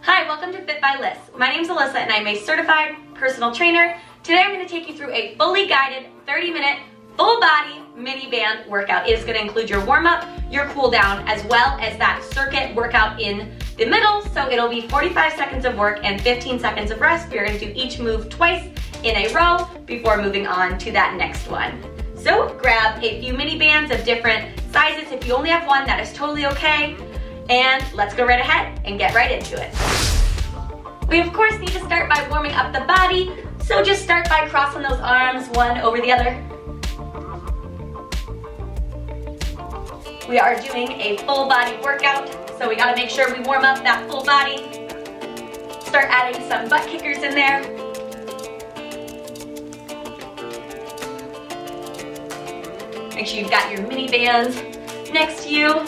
Hi, welcome to FIT by LYS. My name is Alyssa and I'm a certified personal trainer. Today I'm going to take you through a fully guided 30-minute full body mini band workout. It is going to include your warm-up, your cool down, as well as that circuit workout in the middle. So it'll be 45 seconds of work and 15 seconds of rest. We're going to do each move twice in a row before moving on to that next one. So grab a few mini bands of different sizes. If you only have one, that is totally okay. And let's go right ahead and get right into it. We of course need to start by warming up the body. So just start by crossing those arms one over the other. We are doing a full body workout, so we gotta make sure we warm up that full body. Start adding some butt kickers in there. Make sure you've got your mini bands next to you.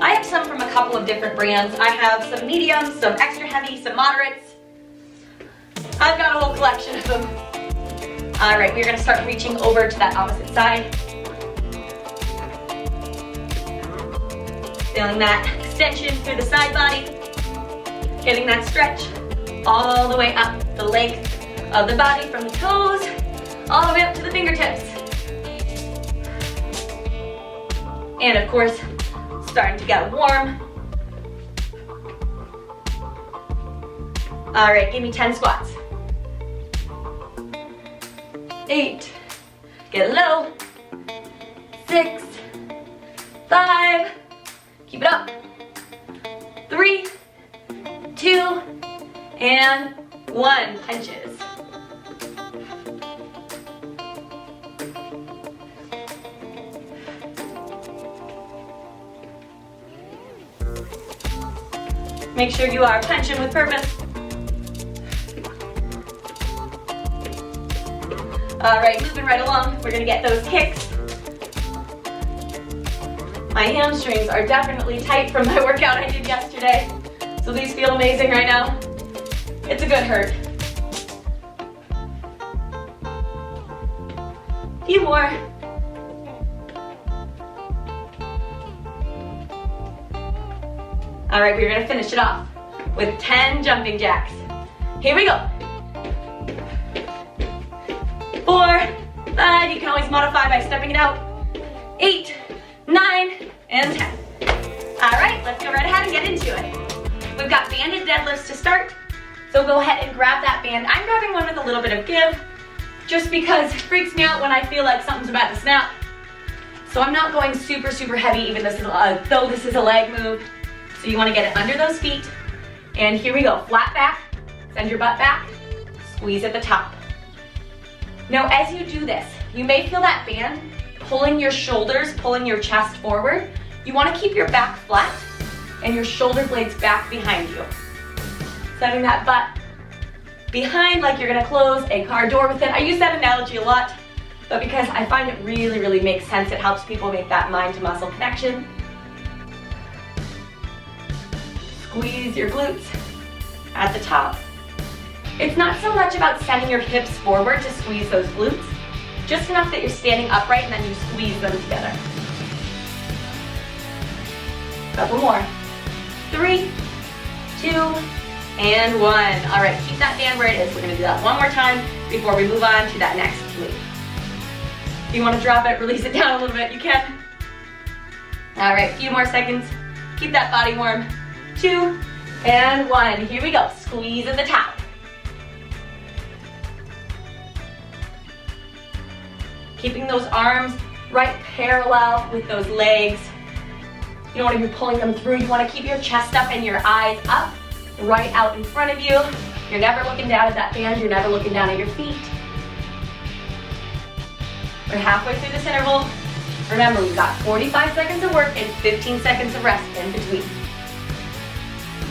I have some from a couple of different brands. I have some mediums, some extra heavy, some moderates. I've got a whole collection of them. All right, we're gonna start reaching over to that opposite side. Feeling that extension through the side body. Getting that stretch all the way up the length of the body from the toes, all the way up to the fingertips. And of course, starting to get warm. All right, give me 10 squats. 8, get low. 6, 5, keep it up. 3, 2, and 1, punches. Make sure you are punching with purpose. All right, moving right along. We're gonna get those kicks. My hamstrings are definitely tight from my workout I did yesterday, so these feel amazing right now. It's a good hurt. A few more. All right, we're gonna finish it off with 10 jumping jacks. Here we go. 4, 5, you can always modify by stepping it out. 8, 9, and 10. All right, let's go right ahead and get into it. We've got banded deadlifts to start, so go ahead and grab that band. I'm grabbing one with a little bit of give, just because it freaks me out when I feel like something's about to snap. So I'm not going super, super heavy, even though this is a leg move. So you want to get it under those feet. And here we go, flat back, send your butt back, squeeze at the top. Now as you do this, you may feel that band pulling your shoulders, pulling your chest forward. You want to keep your back flat and your shoulder blades back behind you. Sending that butt behind like you're going to close a car door with it. I use that analogy a lot, but because I find it really, really makes sense. It helps people make that mind to muscle connection. Squeeze your glutes at the top. It's not so much about sending your hips forward to squeeze those glutes, just enough that you're standing upright and then you squeeze them together. Couple more. 3, 2, and 1. All right, keep that band where it is. We're gonna do that one more time before we move on to that next move. If you wanna drop it, release it down a little bit, you can. All right, a few more seconds. Keep that body warm. 2, and 1. Here we go. Squeeze at the top. Keeping those arms right parallel with those legs. You don't want to be pulling them through. You want to keep your chest up and your eyes up, right out in front of you. You're never looking down at that band. You're never looking down at your feet. We're halfway through this interval. Remember, we've got 45 seconds of work and 15 seconds of rest in between.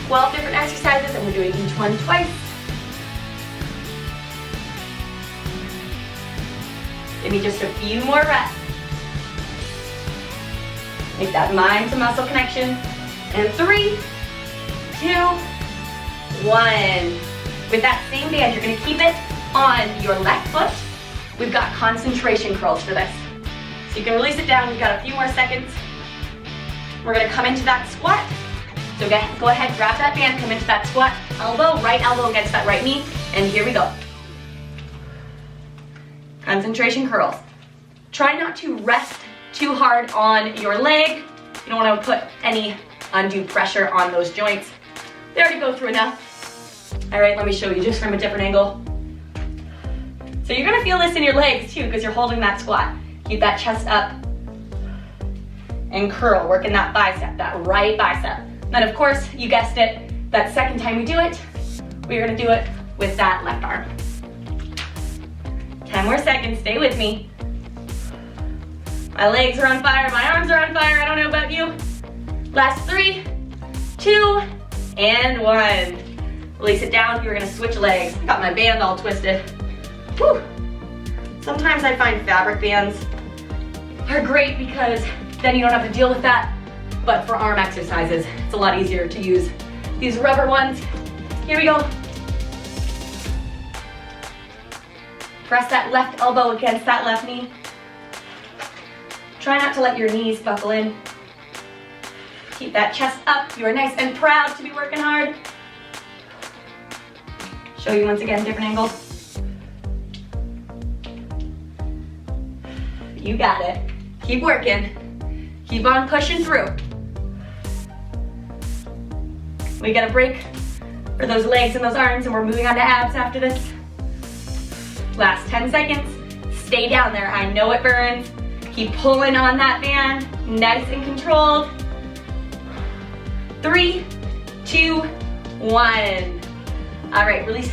12 different exercises, and we're doing each one twice. Give me just a few more reps. Make that mind to muscle connection. And 3, 2, 1. With that same band, you're gonna keep it on your left foot. We've got concentration curls for this. So you can release it down. We've got a few more seconds. We're gonna come into that squat. So go ahead, grab that band, come into that squat, right elbow against that right knee, and here we go. Concentration curls. Try not to rest too hard on your leg. You don't want to put any undue pressure on those joints. They already go through enough. All right, let me show you just from a different angle. So you're gonna feel this in your legs too because you're holding that squat. Keep that chest up and curl, working that bicep, that right bicep. Then of course, you guessed it, that second time we do it, we're gonna do it with that left arm. 10 more seconds, stay with me. My legs are on fire, my arms are on fire, I don't know about you. Last 3, 2, and 1. Release it down, you're gonna switch legs. Got my band all twisted. Whew. Sometimes I find fabric bands are great because then you don't have to deal with that. But for arm exercises, it's a lot easier to use these rubber ones. Here we go. Press that left elbow against that left knee. Try not to let your knees buckle in. Keep that chest up. You are nice and proud to be working hard. Show you once again, different angle. You got it. Keep working. Keep on pushing through. We got a break for those legs and those arms, and we're moving on to abs after this. Last 10 seconds. Stay down there. I know it burns. Keep pulling on that band. Nice and controlled. 3, 2, 1. All right, release.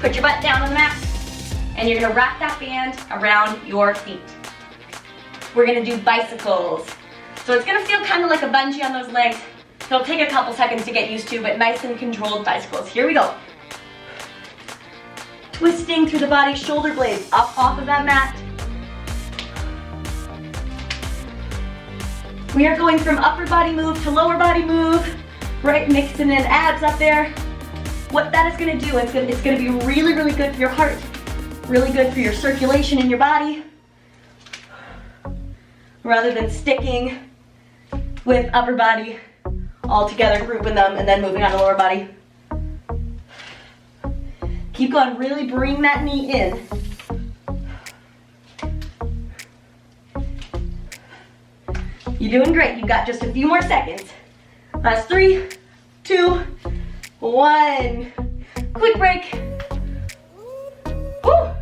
Put your butt down on the mat, and you're gonna wrap that band around your feet. We're gonna do bicycles. So it's gonna feel kind of like a bungee on those legs. It'll take a couple seconds to get used to, but nice and controlled bicycles. Here we go. Twisting through the body, shoulder blades up off of that mat. We are going from upper body move to lower body move, right? Mixing in abs up there. What that is gonna do, it's gonna be really, really good for your heart, really good for your circulation in your body, rather than sticking with upper body all together, grouping them, and then moving on to lower body. Keep going, really bring that knee in. You're doing great, you've got just a few more seconds. Last 3, 2, 1. Quick break. Woo!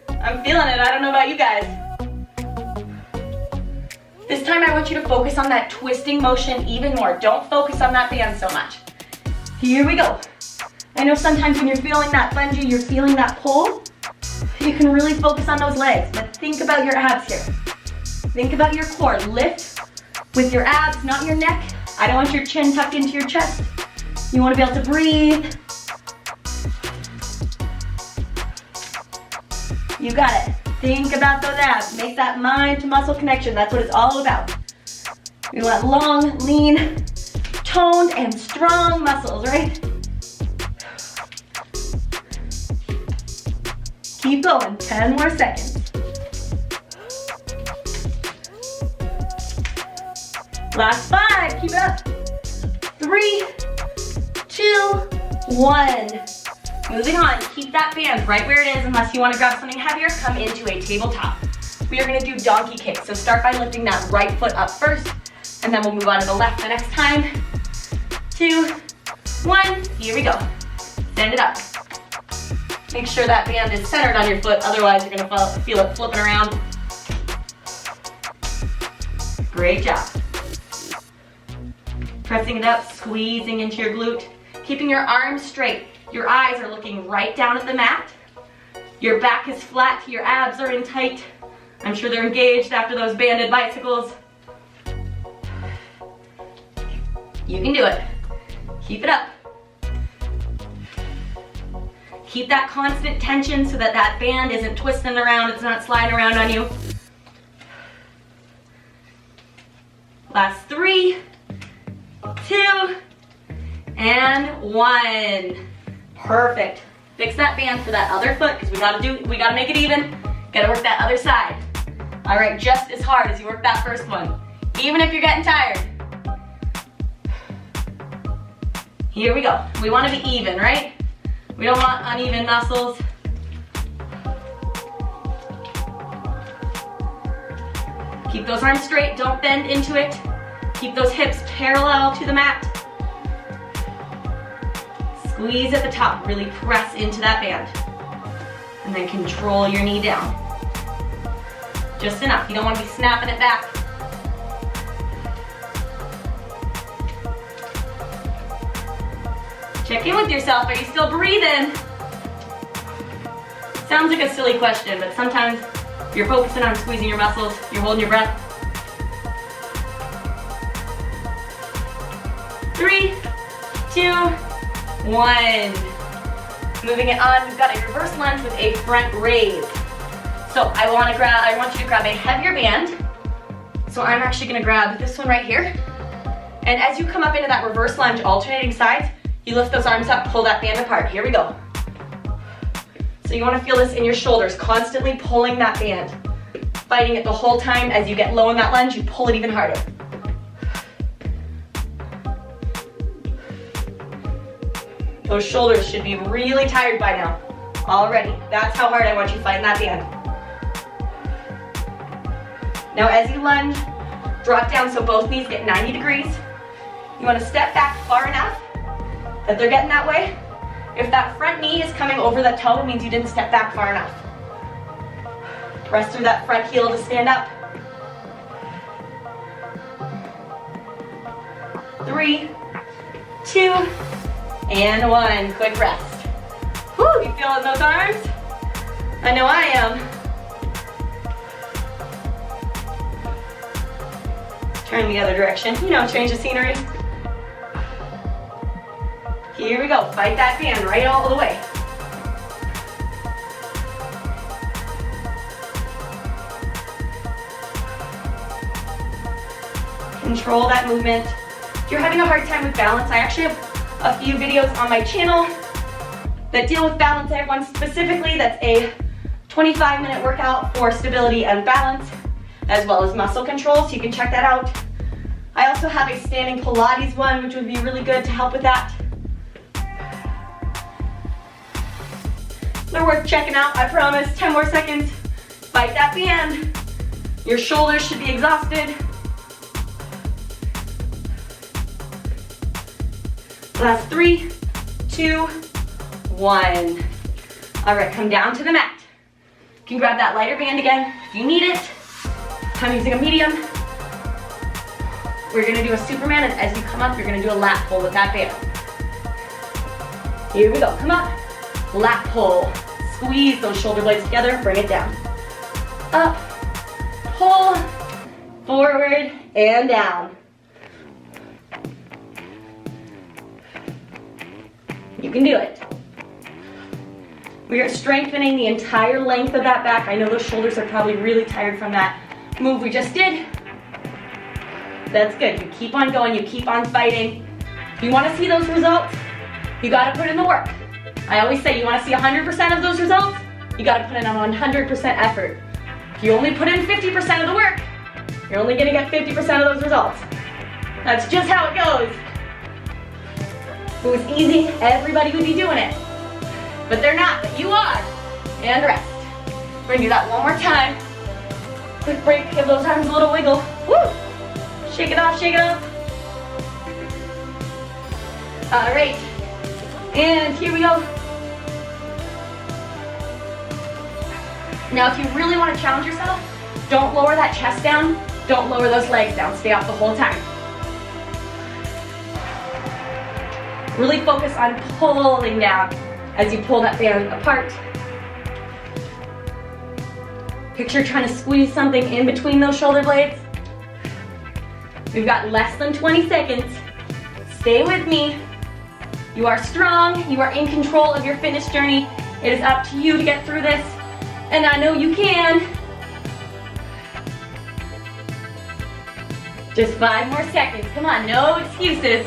I'm feeling it, I don't know about you guys. This time I want you to focus on that twisting motion even more. Don't focus on that band so much. Here we go. I know sometimes when you're feeling that bungee, you're feeling that pull, you can really focus on those legs, but think about your abs here. Think about your core. Lift with your abs, not your neck. I don't want your chin tucked into your chest. You want to be able to breathe. You got it. Think about those abs. Make that mind to muscle connection. That's what it's all about. We want long, lean, toned, and strong muscles, right? Keep going. 10 more seconds. Last 5. Keep it up. 3, 2, 1. Moving on, keep that band right where it is unless you want to grab something heavier, come into a tabletop. We are going to do donkey kicks, so start by lifting that right foot up first, and then we'll move on to the left the next time. 2, 1, here we go. Stand it up. Make sure that band is centered on your foot, otherwise you're going to feel it flipping around. Great job. Pressing it up, squeezing into your glute, keeping your arms straight. Your eyes are looking right down at the mat. Your back is flat, your abs are in tight. I'm sure they're engaged after those banded bicycles. You can do it. Keep it up. Keep that constant tension so that that band isn't twisting around, it's not sliding around on you. Last 3, 2, and 1. Perfect. Fix that band for that other foot because we gotta make it even. Gotta work that other side. All right, just as hard as you work that first one, even if you're getting tired. Here we go. We want to be even, right? We don't want uneven muscles. Keep those arms straight, don't bend into it. Keep those hips parallel to the mat. Squeeze at the top, really press into that band. And then control your knee down. Just enough, you don't want to be snapping it back. Check in with yourself, are you still breathing? Sounds like a silly question, but sometimes you're focusing on squeezing your muscles, you're holding your breath. 3, 2, 1. Moving it on, we've got a reverse lunge with a front raise. So I want you to grab a heavier band. So I'm actually gonna grab this one right here. And as you come up into that reverse lunge, alternating sides, you lift those arms up, pull that band apart. Here we go. So you want to feel this in your shoulders, constantly pulling that band. Fighting it the whole time. As you get low in that lunge, you pull it even harder. Those shoulders should be really tired by now. Already. That's how hard I want you fighting that band. Now as you lunge, drop down so both knees get 90 degrees. You want to step back far enough that they're getting that way. If that front knee is coming over that toe, it means you didn't step back far enough. Press through that front heel to stand up. 3, 2, and 1. Quick rest. Whew, you feeling those arms? I know I am. Turn the other direction, you know, change the scenery. Here we go, fight that band right all the way. Control that movement. If you're having a hard time with balance, I actually have a few videos on my channel that deal with balance. I have one specifically that's a 25-minute workout for stability and balance, as well as muscle control, so you can check that out. I also have a standing Pilates one, which would be really good to help with that. They're worth checking out, I promise. 10 more seconds. Fight that band. Your shoulders should be exhausted. Last 3, 2, 1. All right, come down to the mat. You can grab that lighter band again if you need it. I'm using a medium. We're gonna do a Superman, and as you come up, you're gonna do a lat pull with that band. Here we go, come up. Lat pull. Squeeze those shoulder blades together, bring it down. Up, pull, forward, and down. You can do it. We are strengthening the entire length of that back. I know those shoulders are probably really tired from that move we just did. That's good. You keep on going, you keep on fighting. If you want to see those results, you got to put in the work. I always say you want to see 100% of those results, you got to put in a 100% effort. If you only put in 50% of the work, you're only going to get 50% of those results. That's just how it goes. If it was easy, everybody would be doing it. But they're not, but you are. And rest. We're going to do that one more time. Quick break, give those arms a little wiggle. Woo! Shake it off, shake it off. All right. And here we go. Now if you really want to challenge yourself, don't lower that chest down, don't lower those legs down, stay up the whole time. Really focus on pulling down as you pull that band apart. Picture trying to squeeze something in between those shoulder blades. We've got less than 20 seconds. Stay with me. You are strong, you are in control of your fitness journey. It is up to you to get through this, and I know you can. Just 5 more seconds, come on, no excuses.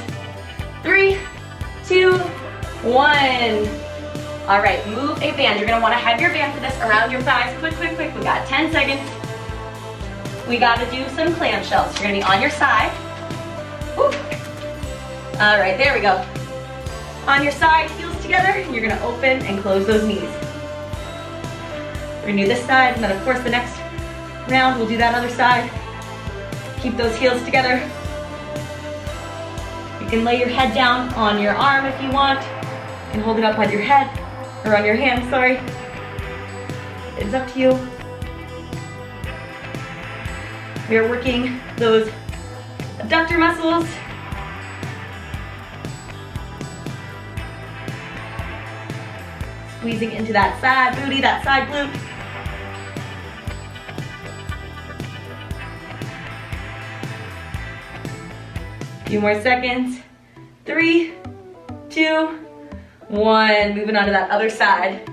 3, 2, 1. All right, move a band. You're gonna wanna have your band for this around your thighs. Quick, quick, quick, we got 10 seconds. We gotta do some clamshells. You're gonna be on your side. Woo. All right, there we go. On your side, heels together, you're gonna open and close those knees. We're gonna do this side, and then of course the next round we'll do that other side. Keep those heels together. You can lay your head down on your arm if you want. You can hold it up on your head, or on your hand, sorry. It's up to you. We are working those adductor muscles. Squeezing into that side booty, that side glute. Few more seconds. 3, 2, 1. Moving on to that other side.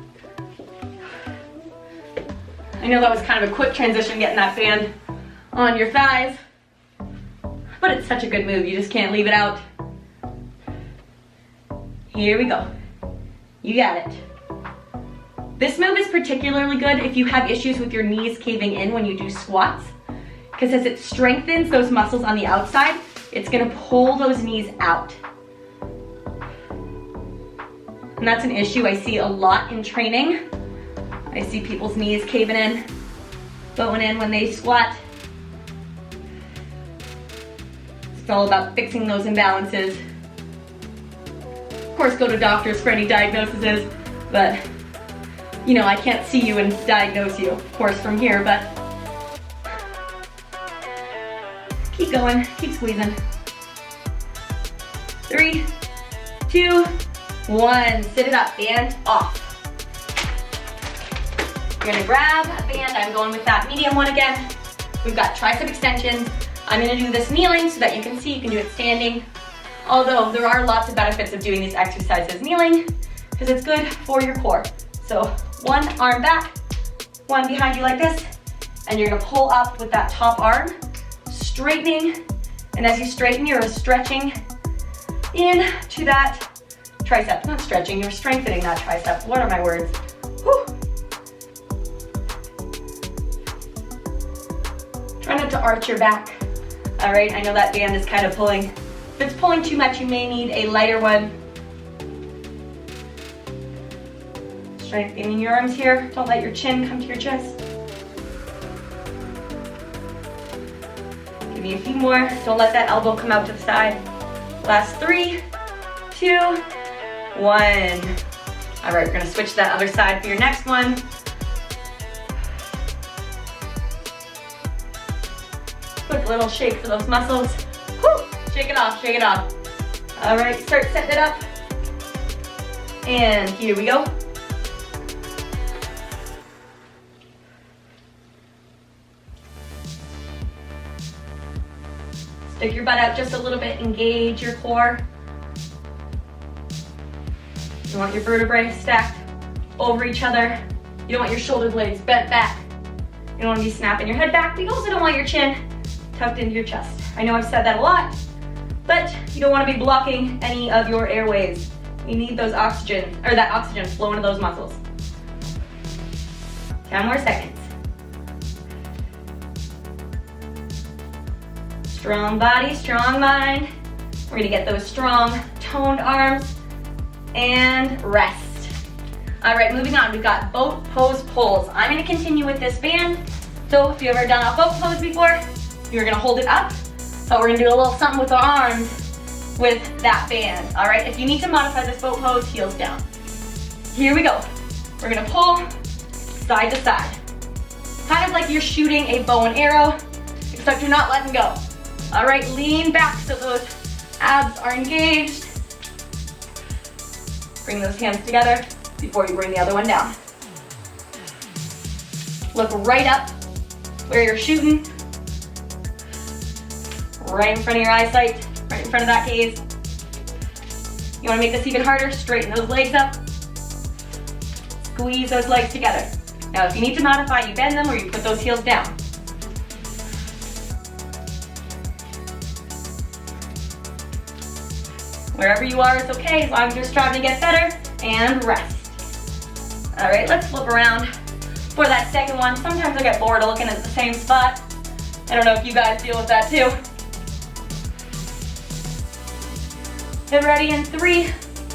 I know that was kind of a quick transition getting that band on your thighs, but it's such a good move, you just can't leave it out. Here we go. You got it. This move is particularly good if you have issues with your knees caving in when you do squats, because as it strengthens those muscles on the outside, it's gonna pull those knees out. And that's an issue I see a lot in training. I see people's knees caving in, bowing in when they squat. It's all about fixing those imbalances. Of course, go to doctors for any diagnoses, but you know, I can't see you and diagnose you, of course, from here, but keep going, keep squeezing. 3, 2, 1. Sit it up, band off. You're gonna grab a band. I'm going with that medium one again. We've got tricep extensions. I'm gonna do this kneeling so that you can see you can do it standing. Although there are lots of benefits of doing these exercises kneeling because it's good for your core. So one arm back, one behind you like this, and you're gonna pull up with that top arm, straightening. And as you straighten, you're stretching into that tricep. Not stretching, you're strengthening that tricep. What are my words? Whew. Try not to arch your back. All right, I know that band is kind of pulling. If it's pulling too much, you may need a lighter one. Strengthening your arms here. Don't let your chin come to your chest. Give me a few more. Don't let that elbow come out to the side. Last 3, 2, 1. All right, we're gonna switch to that other side for your next one. Quick little shake for those muscles. Woo! Shake it off, shake it off. All right, start setting it up. And here we go. Stick your butt out just a little bit, engage your core. You want your vertebrae stacked over each other. You don't want your shoulder blades bent back. You don't want to be snapping your head back, but you also don't want your chin tucked into your chest. I know I've said that a lot, but you don't want to be blocking any of your airways. You need those oxygen, or that oxygen flow into those muscles. 10 more seconds. Strong body, strong mind. We're gonna get those strong, toned arms and rest. All right, moving on, we've got boat pose pulls. I'm gonna continue with this band. So if you've ever done a boat pose before, you're gonna hold it up. So we're gonna do a little something with our arms with that band. All right, if you need to modify this boat pose, heels down. Here we go. We're gonna pull side to side. Kind of like you're shooting a bow and arrow, except you're not letting go. All right, lean back so those abs are engaged. Bring those hands together before you bring the other one down. Look right up where you're shooting. Right in front of your eyesight, right in front of that gaze. You wanna make this even harder, straighten those legs up. Squeeze those legs together. Now if you need to modify, you bend them or you put those heels down. Wherever you are, it's okay, as long as you're striving to get better, and rest. All right, let's flip around for that second one. Sometimes I get bored of looking at the same spot. I don't know if you guys deal with that too. Get ready in 3,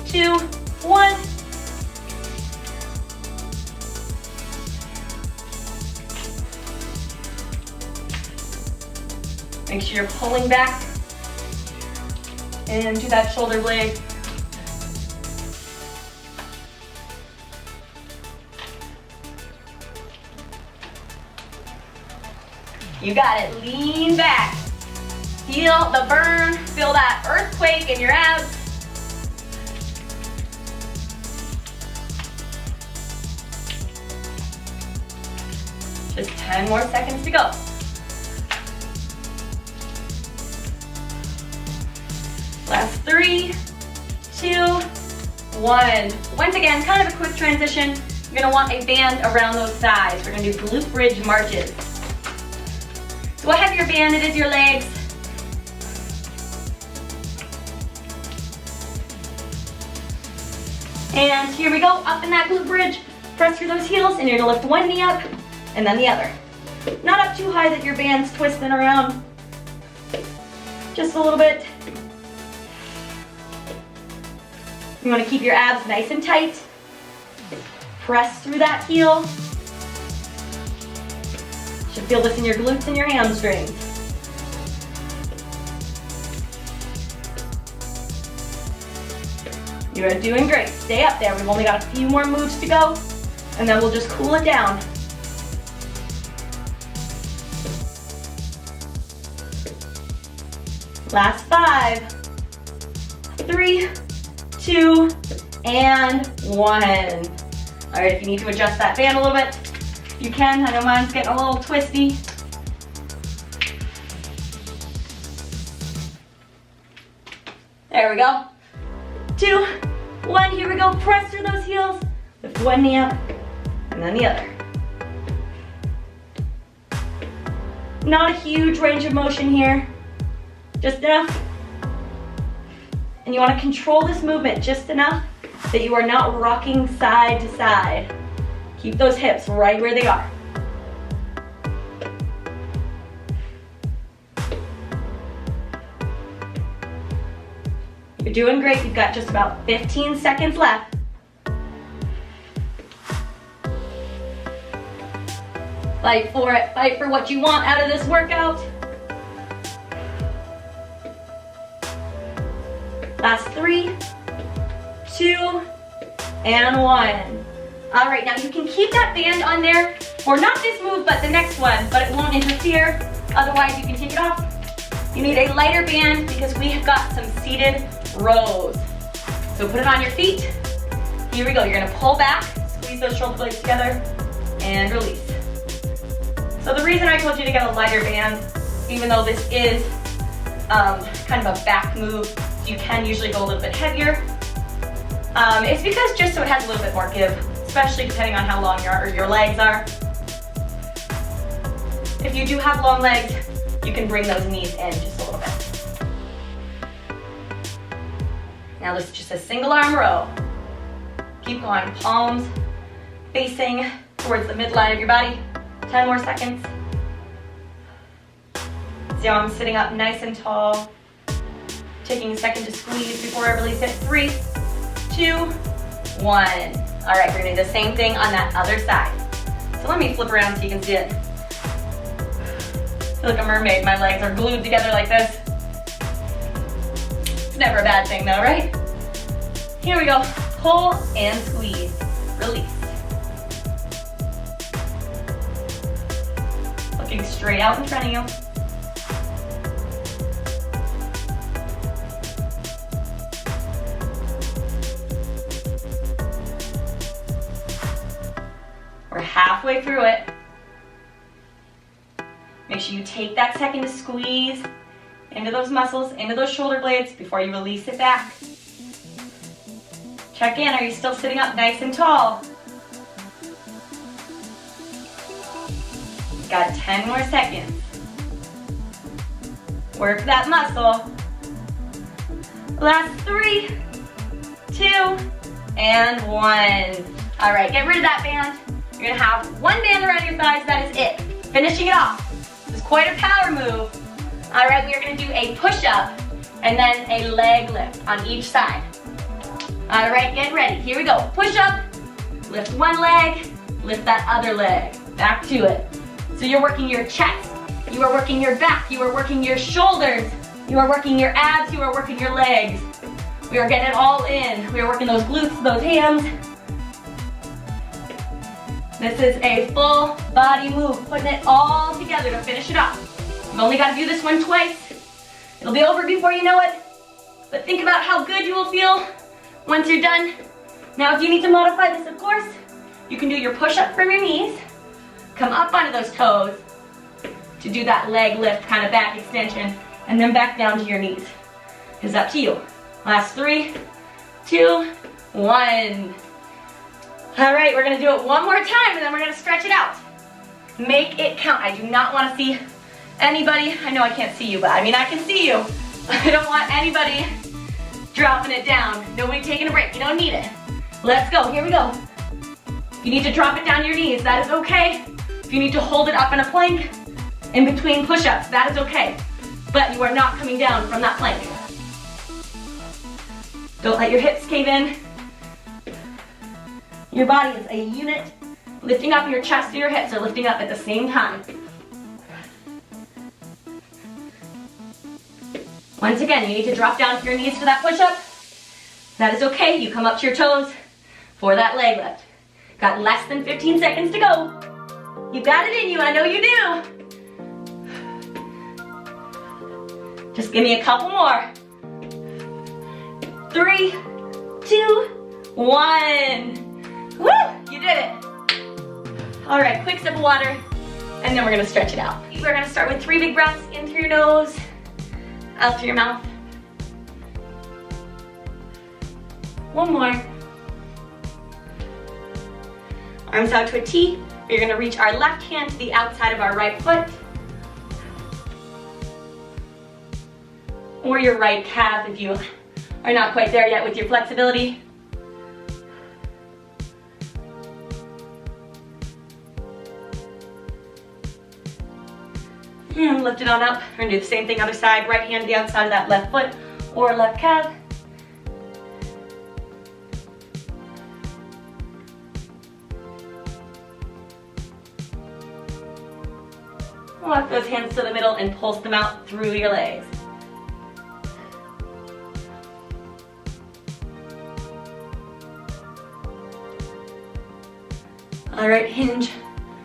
2, 1. Make sure you're pulling back into that shoulder blade. You got it, lean back. Feel the burn, feel that earthquake in your abs. Just 10 more seconds to go. Last 3, 2, 1. Once again, kind of a quick transition. You're gonna want a band around those thighs. We're gonna do glute bridge marches. So what heavier band it is your legs. And here we go, up in that glute bridge. Press through those heels and you're gonna lift one knee up and then the other. Not up too high that your band's twisting around. Just a little bit. You want to keep your abs nice and tight. Press through that heel. You should feel this in your glutes and your hamstrings. You are doing great. Stay up there. We've only got a few more moves to go, and then we'll just cool it down. Last 5, 3, 2, and 1. All right, if you need to adjust that band a little bit, you can. I know mine's getting a little twisty. There we go. 2, 1, here we go. Press through those heels. Lift one knee up, and then the other. Not a huge range of motion here. Just enough. And you want to control this movement just enough that you are not rocking side to side. Keep those hips right where they are. You're doing great. You've got just about 15 seconds left. Fight for it. Fight for what you want out of this workout. Last 3, 2, and 1. All right, now you can keep that band on there for not this move, but the next one, but it won't interfere. Otherwise, you can take it off. You need a lighter band because we have got some seated rows. So put it on your feet. Here we go. You're gonna pull back, squeeze those shoulder blades together, and release. So the reason I told you to get a lighter band, even though this is kind of a back move, you can usually go a little bit heavier. It's because just so it has a little bit more give, especially depending on how long your legs are. If you do have long legs, you can bring those knees in just a little bit. Now this is just a single arm row. Keep going, palms facing towards the midline of your body. 10 more seconds. See how I'm sitting up nice and tall. Taking a second to squeeze before I release it. 3, 2, 1. All right, we're gonna do the same thing on that other side. So let me flip around so you can see it. I feel like a mermaid. My legs are glued together like this. It's never a bad thing though, right? Here we go. Pull and squeeze. Release. Looking straight out in front of you. We're halfway through it. Make sure you take that second to squeeze into those muscles, into those shoulder blades before you release it back. Check in, are you still sitting up nice and tall? Got 10 more seconds. Work that muscle. Last 3, 2, and 1. All right, get rid of that band. You're gonna have one band around your thighs, that is it. Finishing it off. This is quite a power move. All right, we are gonna do a push-up and then a leg lift on each side. All right, get ready. Here we go. Push up, lift one leg, lift that other leg. Back to it. So you're working your chest, you are working your back, you are working your shoulders, you are working your abs, you are working your legs. We are getting it all in. We are working those glutes, those hams. This is a full body move, putting it all together to finish it off. You've only got to do this one twice. It'll be over before you know it. But think about how good you will feel once you're done. Now if you need to modify this, of course, you can do your push-up from your knees, come up onto those toes to do that leg lift, kind of back extension, and then back down to your knees. It's up to you. Last 3, 2, 1. All right, we're gonna do it one more time and then we're gonna stretch it out. Make it count. I do not wanna see anybody, I know I can't see you, but I mean I can see you. I don't want anybody dropping it down. Nobody taking a break, you don't need it. Let's go, here we go. If you need to drop it down to your knees, that is okay. If you need to hold it up in a plank in between push-ups, that is okay. But you are not coming down from that plank. Don't let your hips cave in. Your body is a unit. Lifting up your chest and your hips are lifting up at the same time. Once again, you need to drop down to your knees for that push-up. That is okay. You come up to your toes for that leg lift. Got less than 15 seconds to go. You got it in you. I know you do. Just give me a couple more. 3, 2, 1. Woo! You did it. All right, quick sip of water, and then we're gonna stretch it out. We're gonna start with 3 big breaths in through your nose, out through your mouth. One more. Arms out to a T. We're gonna reach our left hand to the outside of our right foot, or your right calf if you are not quite there yet with your flexibility. And lift it on up. We're gonna do the same thing other side. Right hand to the outside of that left foot or left calf. Walk those hands to the middle and pulse them out through your legs. All right, hinge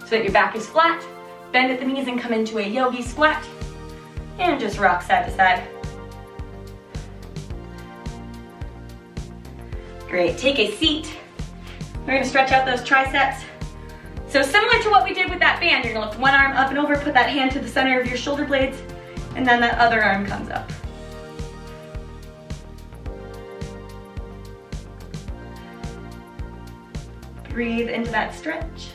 so that your back is flat. Bend at the knees and come into a yogi squat. And just rock side to side. Great, take a seat. We're gonna stretch out those triceps. So similar to what we did with that band, you're gonna lift one arm up and over, put that hand to the center of your shoulder blades, and then that other arm comes up. Breathe into that stretch.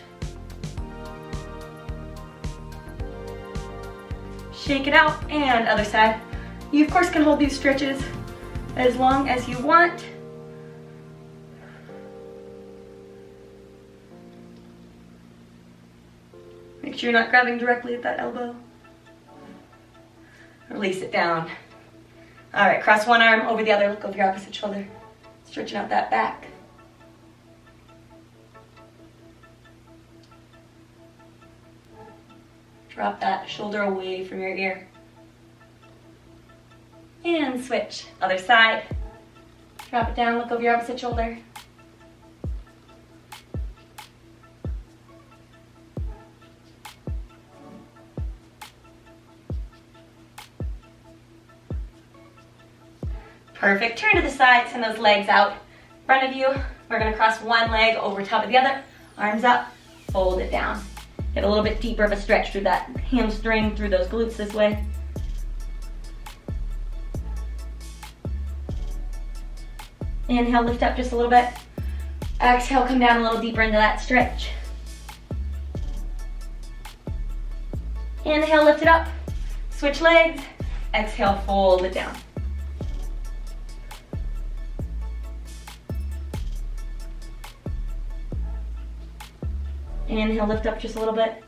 Shake it out, and other side. You of course can hold these stretches as long as you want. Make sure you're not grabbing directly at that elbow. Release it down. All right, cross one arm over the other, look over your opposite shoulder. Stretching out that back. Drop that shoulder away from your ear. And switch, other side. Drop it down, look over your opposite shoulder. Perfect, turn to the side, send those legs out in front of you. We're gonna cross one leg over top of the other, arms up, fold it down. Get a little bit deeper of a stretch through that hamstring, through those glutes this way. Inhale, lift up just a little bit. Exhale, come down a little deeper into that stretch. Inhale, lift it up. Switch legs. Exhale, fold it down. Inhale, lift up just a little bit.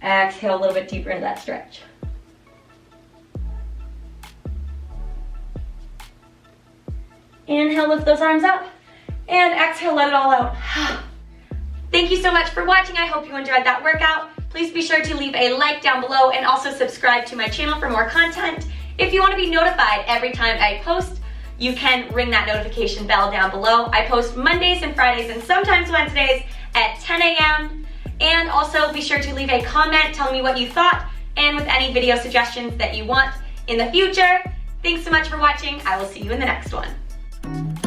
Exhale, a little bit deeper into that stretch. Inhale, lift those arms up. And exhale, let it all out. Thank you so much for watching. I hope you enjoyed that workout. Please be sure to leave a like down below and also subscribe to my channel for more content. If you want to be notified every time I post, you can ring that notification bell down below. I post Mondays and Fridays and sometimes Wednesdays at 10 a.m. And also be sure to leave a comment telling me what you thought and with any video suggestions that you want in the future. Thanks so much for watching. I will see you in the next one.